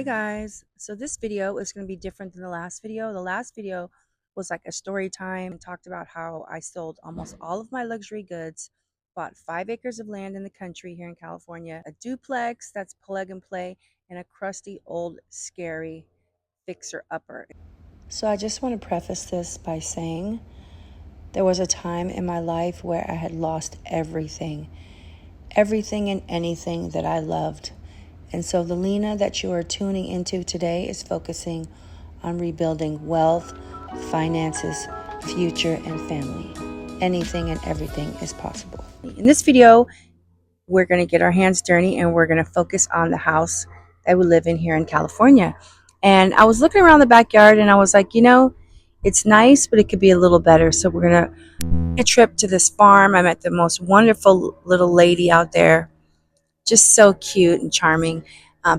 Hey guys, so this video is going to be different than the last video. The last video was like a story time and talked about how I sold almost all of my luxury goods, bought 5 acres of land in the country here in California, a duplex that's plug and play, and a crusty old scary fixer-upper. So I just want to preface this by saying there was a time in my life where I had lost everything and anything that I loved. And so the Lena that you are tuning into today is focusing on rebuilding wealth, finances, future, and family. Anything and everything is possible. In this video, we're going to get our hands dirty and we're going to focus on the house that we live in here in California. And I was looking around the backyard and I was like, it's nice, but it could be a little better. So we're going to take a trip to this farm. I met the most wonderful little lady out there. Just so cute and charming.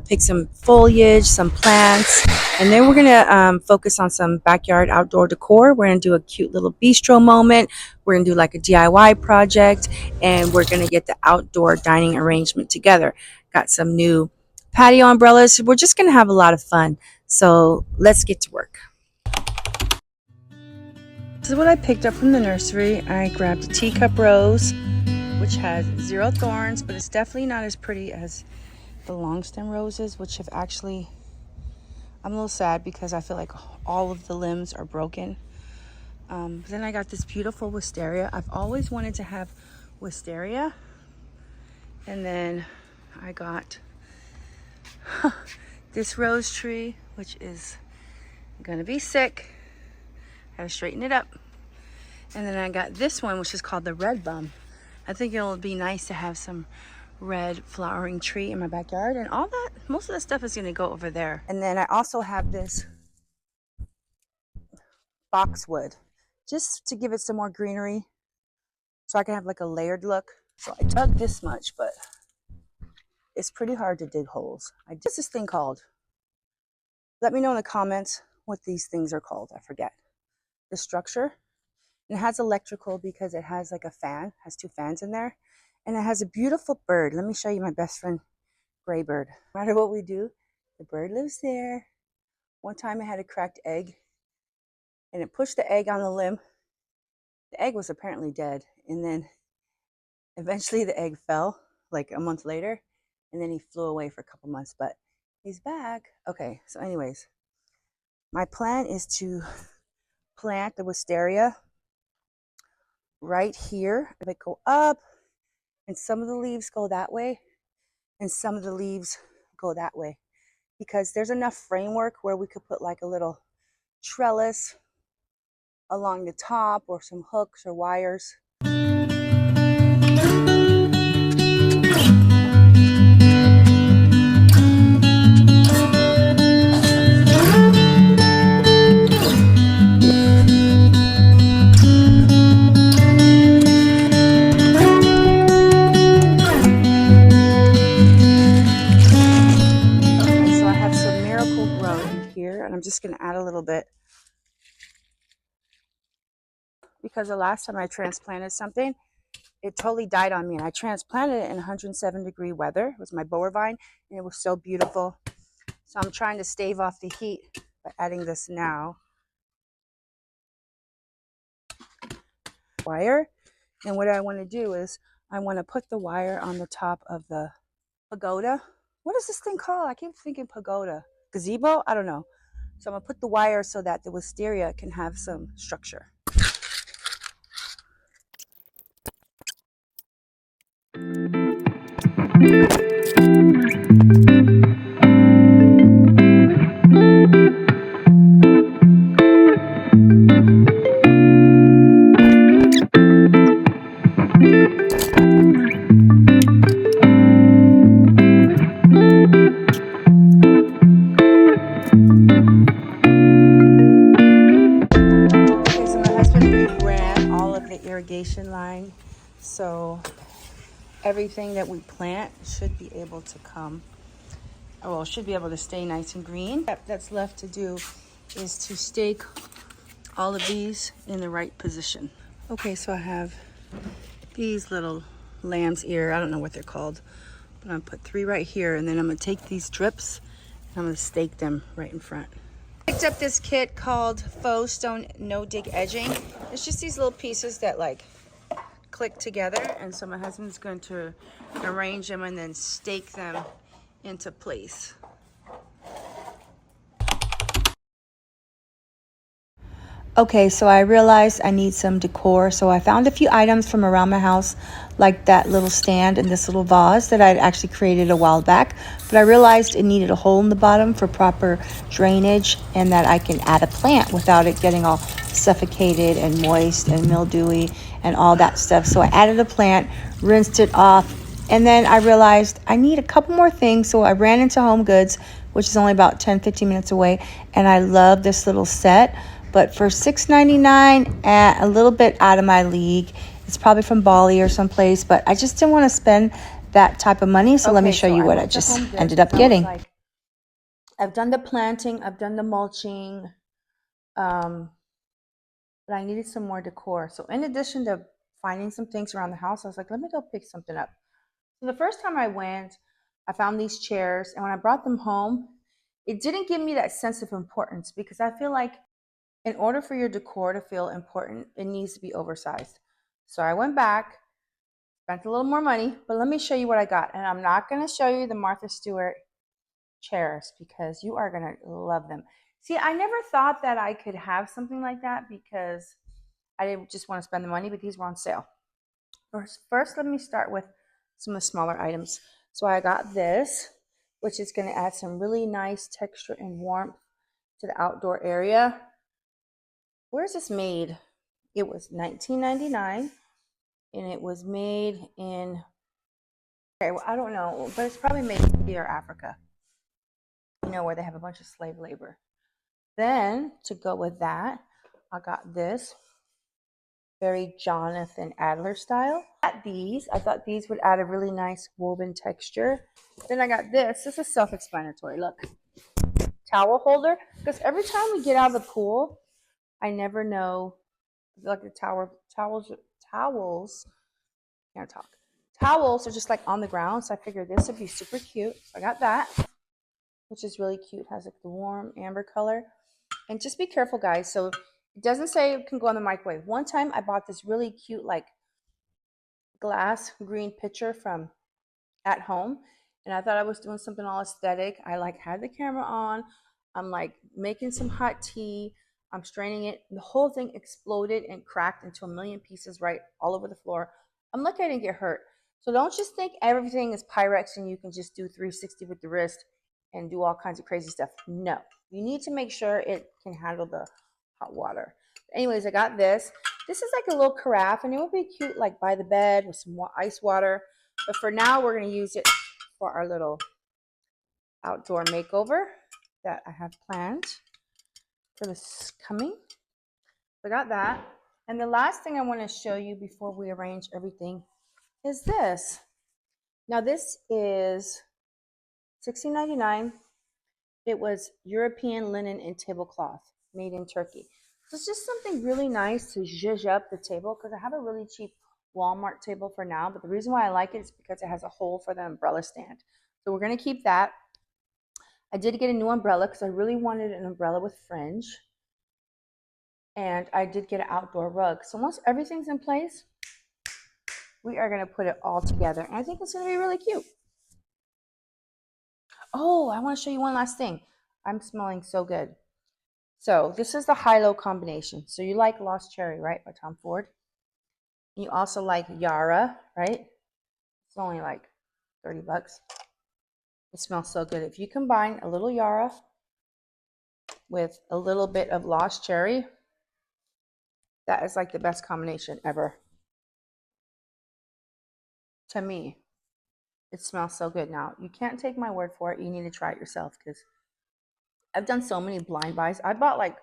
Pick some foliage, some plants, and then we're gonna focus on some backyard outdoor decor. We're gonna do a cute little bistro moment. We're gonna do like a DIY project, and we're gonna get the outdoor dining arrangement together. Got some new patio umbrellas. We're just gonna have a lot of fun. So let's get to work. This is what I picked up from the nursery. I grabbed a teacup rose, which has 0 thorns, but it's definitely not as pretty as the long stem roses, which have actually, I'm a little sad because I feel like all of the limbs are broken. But then I got this beautiful wisteria. I've always wanted to have wisteria. And then I got this rose tree, which is gonna be sick. I gotta straighten it up. And then I got this one, which is called the red bum. I think it'll be nice to have some red flowering tree in my backyard, and all that, most of the stuff is going to go over there. And then I also have this boxwood just to give it some more greenery so I can have like a layered look. So I dug this much, but it's pretty hard to dig holes. What's this thing called? Let me know in the comments what these things are called. I forget the structure. And it has electrical because it has like a fan, has 2 fans in there. And it has a beautiful bird. Let me show you my best friend, gray bird. No matter what we do, the bird lives there. One time I had a cracked egg and it pushed the egg on the limb. The egg was apparently dead. And then eventually the egg fell like a month later. And then he flew away for a couple months, but he's back. Okay, so anyways, my plan is to plant the wisteria right here. If it go up, and some of the leaves go that way and some of the leaves go that way, because there's enough framework where we could put like a little trellis along the top or some hooks or wires. I'm just going to add a little bit because the last time I transplanted something, it totally died on me, and I transplanted it in 107-degree weather. It was my bower vine and it was so beautiful. So I'm trying to stave off the heat by adding this now. Wire. And what I want to do is I want to put the wire on the top of the pagoda. What is this thing called? I keep thinking pagoda. Gazebo? I don't know. So I'm going to put the wire so that the wisteria can have some structure. Irrigation line, so everything that we plant should be able to should be able to stay nice and green. That's left to do is to stake all of these in the right position. Okay, so I have these little lamb's ear, I don't know what they're called, but I'm gonna put 3 right here, and then I'm gonna take these strips I'm gonna stake them right in front. Picked up this kit called Faux Stone No Dig Edging. It's just these little pieces that like click together, and so my husband's going to arrange them and then stake them into place. Okay, so I realized I need some decor, so I found a few items from around my house, like that little stand and this little vase that I'd actually created a while back, but I realized it needed a hole in the bottom for proper drainage and that I can add a plant without it getting all suffocated and moist and mildewy and all that stuff. So I added a plant, rinsed it off, and then I realized I need a couple more things, so I ran into Home Goods, which is only about 10-15 minutes away, and I love this little set. But for $6.99, a little bit out of my league. It's probably from Bali or someplace, but I just didn't want to spend that type of money. So let me show you what I just ended up getting. I've done the planting, I've done the mulching, but I needed some more decor. So in addition to finding some things around the house, I was like, let me go pick something up. So the first time I went, I found these chairs, and when I brought them home, it didn't give me that sense of importance, because I feel like in order for your decor to feel important, it needs to be oversized. So I went back, spent a little more money, but let me show you what I got. And I'm not going to show you the Martha Stewart chairs because you are going to love them. See, I never thought that I could have something like that because I didn't just want to spend the money, but these were on sale. First, let me start with some of the smaller items. So I got this, which is going to add some really nice texture and warmth to the outdoor area. Where is this made? It was $19.99, and it was made in, okay, well, I don't know, but it's probably made in India or Africa, you know, where they have a bunch of slave labor. Then to go with that, I got this very Jonathan Adler style. I thought these would add a really nice woven texture. Then I got this. This is self-explanatory. Look, towel holder, because every time we get out of the pool, I never know, like the towels, can't talk. Towels are just like on the ground, so I figured this would be super cute. So I got that, which is really cute. It has like the warm amber color. And just be careful, guys. So it doesn't say it can go in the microwave. One time I bought this really cute like glass green pitcher from At Home, and I thought I was doing something all aesthetic. I like had the camera on. I'm like making some hot tea. I'm straining it. The whole thing exploded and cracked into a million pieces right all over the floor. I'm lucky I didn't get hurt. So don't just think everything is Pyrex and you can just do 360 with the wrist and do all kinds of crazy stuff. No, you need to make sure it can handle the hot water. Anyways, I got this. This is like a little carafe, and it would be cute like by the bed with some ice water. But for now, we're going to use it for our little outdoor makeover that I have planned for this coming. So I got that. And the last thing I want to show you before we arrange everything is this. Now this is $16.99. It was European linen and tablecloth made in Turkey. So it's just something really nice to zhuzh up the table, because I have a really cheap Walmart table for now, but the reason why I like it is because it has a hole for the umbrella stand. So we're going to keep that. I did get a new umbrella because I really wanted an umbrella with fringe. And I did get an outdoor rug. So once everything's in place, we are going to put it all together. And I think it's going to be really cute. Oh, I want to show you one last thing. I'm smelling so good. So this is the high-low combination. So you like Lost Cherry, right, by Tom Ford? You also like Yara, right? It's only like 30 bucks. It smells so good. If you combine a little Yara with a little bit of Lost Cherry, that is like the best combination ever. To me, it smells so good. Now, you can't take my word for it. You need to try it yourself, because I've done so many blind buys. I bought like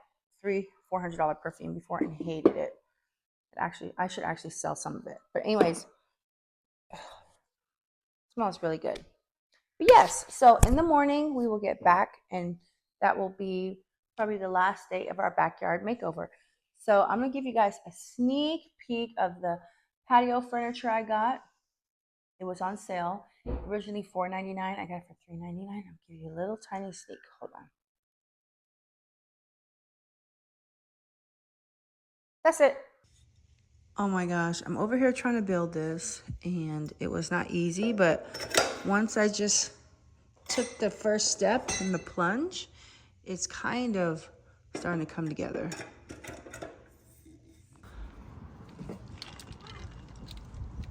$300-400 perfume before and hated it. I should actually sell some of it. But anyways, it smells really good. But yes, so in the morning we will get back, and that will be probably the last day of our backyard makeover. So I'm gonna give you guys a sneak peek of the patio furniture I got. It was on sale, originally $4.99. I got it for $3.99. I'll give you a little tiny sneak. Hold on. That's it. Oh my gosh, I'm over here trying to build this, and it was not easy, but once I just took the first step in the plunge, it's kind of starting to come together.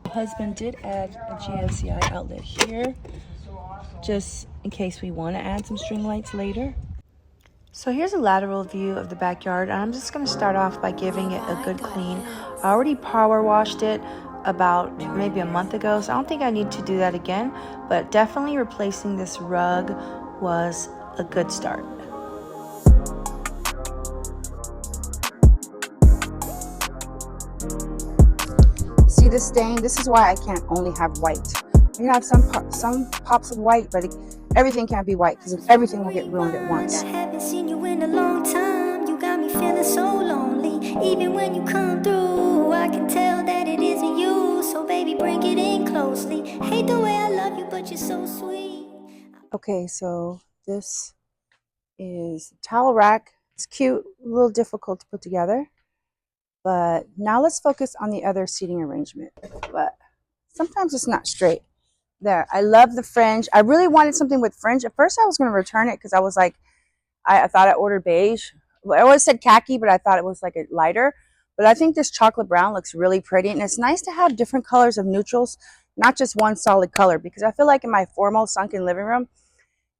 My husband did add a GFCI outlet here, just in case we want to add some string lights later. So here's a lateral view of the backyard, and I'm just going to start off by giving it a good clean. I already power washed it about maybe a month ago, so I don't think I need to do that again, but definitely replacing this rug was a good start. See the stain? This is why I can't only have white. You can have some pops of white, but everything can't be white because everything will get ruined at once. I haven't seen you in a long time. You got me feeling so lonely. Even when you come through, I can tell that it isn't you. So baby, bring it in closely. Hate the way I love you, but you're so sweet. Okay, so this is towel rack. It's cute, a little difficult to put together. But now let's focus on the other seating arrangement. But sometimes it's not straight. There, I love the fringe. I really wanted something with fringe. At first I was going to return it because I was like, I thought I ordered beige. Well, I always said khaki, but I thought it was like a lighter. But I think this chocolate brown looks really pretty. And it's nice to have different colors of neutrals, not just one solid color. Because I feel like in my formal sunken living room,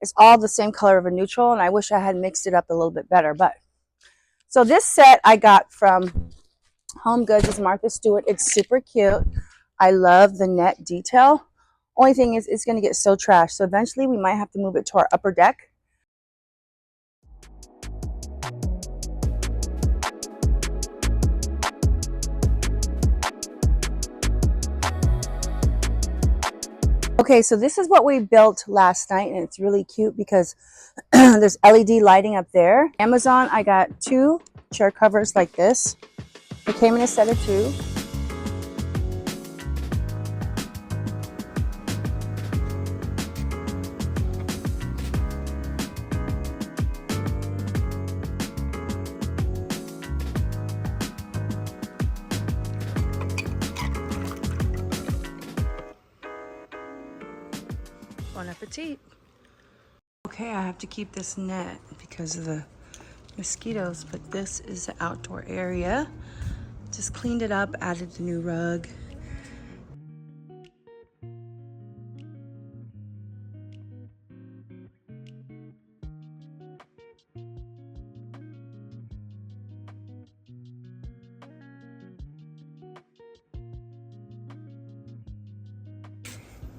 it's all the same color of a neutral. And I wish I had mixed it up a little bit better. But so this set I got from Home Goods is Martha Stewart. It's super cute. I love the net detail. Only thing is it's going to get so trashed. So eventually we might have to move it to our upper deck. Okay, so this is what we built last night, and it's really cute because there's LED lighting up there. Amazon, I got 2 chair covers like this. It came in a set of 2. Bon appetit. Okay, I have to keep this net because of the mosquitoes, but this is the outdoor area. Just cleaned it up, added the new rug.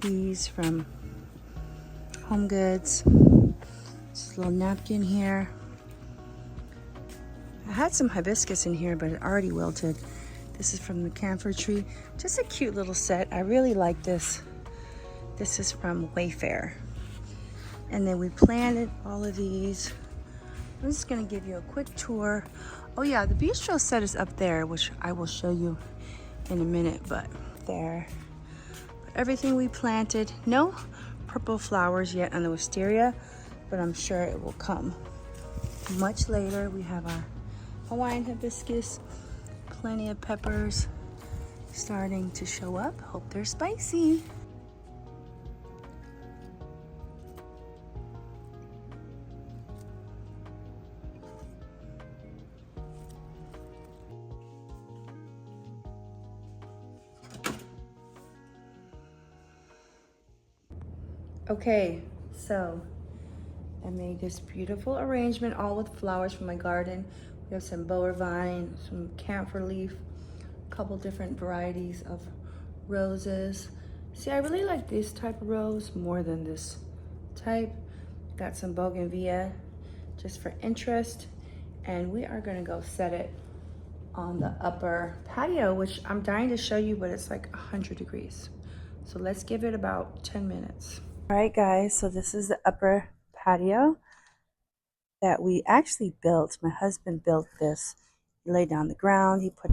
These from Home Goods. Just a little napkin here. I had some hibiscus in here, but it already wilted. This is from the camphor tree. Just a cute little set. I really like this. This is from Wayfair. And then we planted all of these. I'm just gonna give you a quick tour. Oh yeah, the bistro set is up there, which I will show you in a minute, but there. But everything we planted, no purple flowers yet on the wisteria, but I'm sure it will come much later. We have our Hawaiian hibiscus, plenty of peppers starting to show up. Hope they're spicy. Okay, so I made this beautiful arrangement all with flowers from my garden. We have some bower vine, some camphor leaf, a couple different varieties of roses. See, I really like this type of rose more than this type. Got some bougainvillea just for interest. And we are gonna go set it on the upper patio, which I'm dying to show you, but it's like 100 degrees. So let's give it about 10 minutes. All right, guys, so this is the upper patio that we actually built. My husband built this. He laid down the ground, he put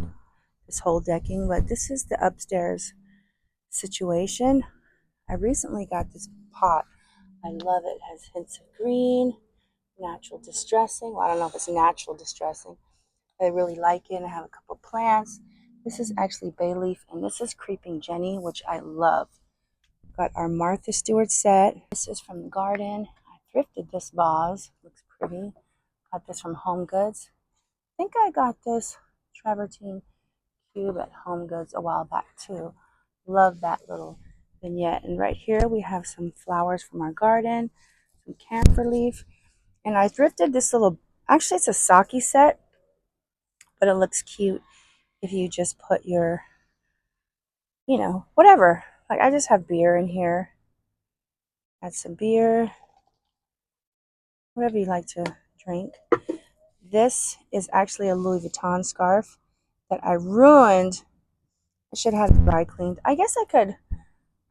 this whole decking, but this is the upstairs situation. I recently got this pot. I love it. It has hints of green, natural distressing. Well, I don't know if it's natural distressing. I really like it. I have a couple plants. This is actually bay leaf, and this is creeping Jenny, which I love. Got our Martha Stewart set. This is from the garden. I thrifted this vase. Looks pretty. Got this from Home Goods. I think I got this travertine cube at Home Goods a while back too. Love that little vignette. And right here we have some flowers from our garden, some camphor leaf. And I thrifted this little, actually it's a sake set, but it looks cute if you just put your, whatever. Like I just have beer in here. Add some beer, whatever you like to drink. This is actually a Louis Vuitton scarf that I ruined. I should have it dry cleaned. I guess I could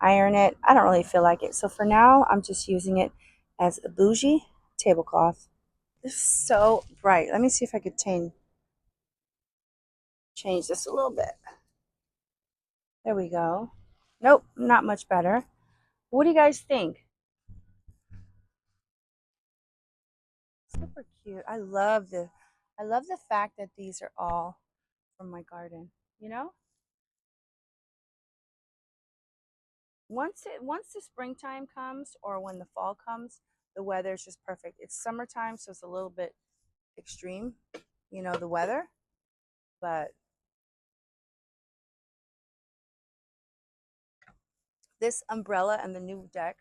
iron it. I don't really feel like it. So for now, I'm just using it as a bougie tablecloth. This is so bright. Let me see if I could change this a little bit. There we go. Nope, not much better. What do you guys think? Super cute. I love the fact that these are all from my garden. You know? Once the springtime comes or when the fall comes, the weather is just perfect. It's summertime, so it's a little bit extreme, the weather. But this umbrella and the new deck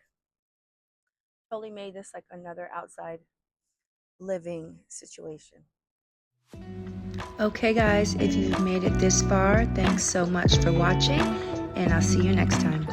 totally made this like another outside living situation. Okay, guys, if you've made it this far, thanks so much for watching, and I'll see you next time.